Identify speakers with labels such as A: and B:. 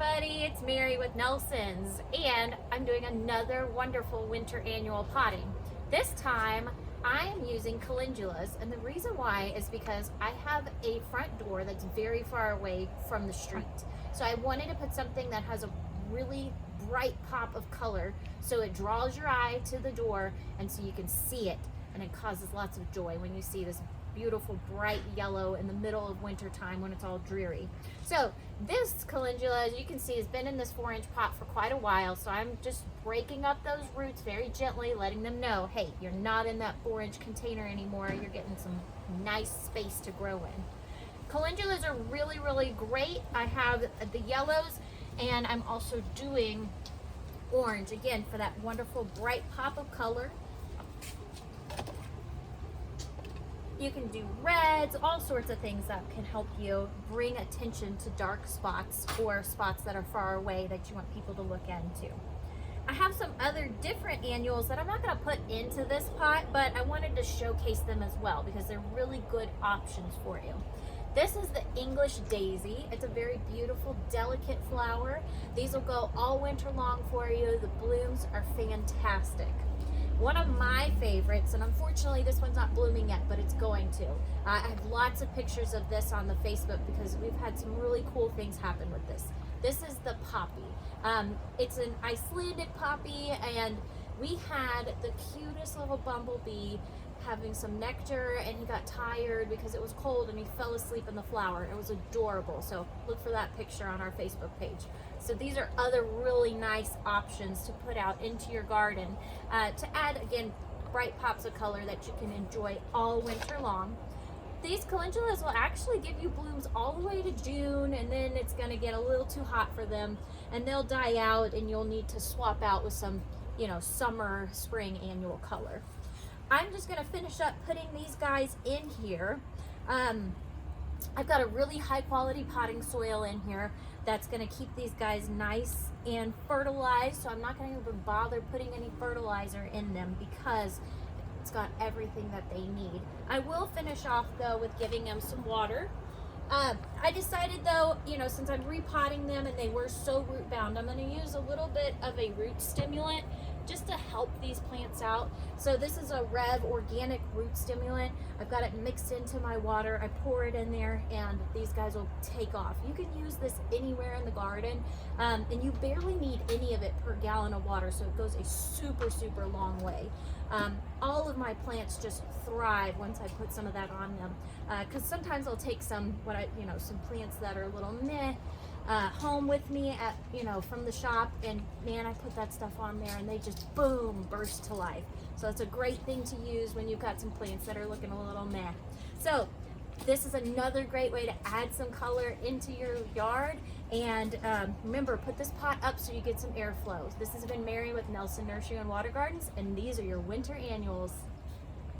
A: everybody, it's Mary with Nelson's, and I'm doing another wonderful winter annual potting. This time I am using calendulas, and the reason why is because I have a front door that's very far away from the street. So I wanted to put something that has a really bright pop of color so it draws your eye to the door and so you can see it, and it causes lots of joy when you see this beautiful bright yellow in the middle of winter time when it's all dreary. So this calendula, as you can see, has been in this 4-inch pot for quite a while, so I'm just breaking up those roots very gently, letting them know, hey, you're not in that 4-inch container anymore, you're getting some nice space to grow in. Calendulas are really, really great. I have the yellows, and I'm also doing orange, again, for that wonderful bright pop of color. You can do reds, all sorts of things that can help you bring attention to dark spots or spots that are far away that you want people to look into. I have some other different annuals that I'm not going to put into this pot, but I wanted to showcase them as well because they're really good options for you. This is the English daisy. It's a very beautiful, delicate flower. These will go all winter long for you. The blooms are fantastic. One of my favorites, and unfortunately this one's not blooming yet, but it's going to. I have lots of pictures of this on the Facebook because we've had some really cool things happen with this. This is the poppy. It's an Icelandic poppy, and we had the cutest little bumblebee having some nectar, and he got tired because it was cold and he fell asleep in the flower. It was adorable, so look for that picture on our Facebook page. So these are other really nice options to put out into your garden to add, again, bright pops of color that you can enjoy all winter long. These calendulas will actually give you blooms all the way to June, and then it's going to get a little too hot for them and they'll die out, and you'll need to swap out with some, summer, spring annual color. I'm just going to finish up putting these guys in here. I've got a really high quality potting soil in here that's going to keep these guys nice and fertilized, so I'm not going to even bother putting any fertilizer in them because it's got everything that they need. I will finish off though with giving them some water. I decided though, since I'm repotting them and they were so root bound, I'm going to use a little bit of a root stimulant just to help these plants out. So this is a Rev organic root stimulant. I've got it mixed into my water. I pour it in there and these guys will take off. You can use this anywhere in the garden, and you barely need any of it per gallon of water, so it goes a super, super long way. All of my plants just thrive once I put some of that on them, because sometimes I'll take some plants that are a little meh home with me at from the shop, and man, I put that stuff on there and they just boom, burst to life. So it's a great thing to use when you've got some plants that are looking a little meh. So this is another great way to add some color into your yard, and remember, put this pot up so you get some airflow. This has been Mary with Nelson Nursery and Water Gardens, and these are your winter annuals.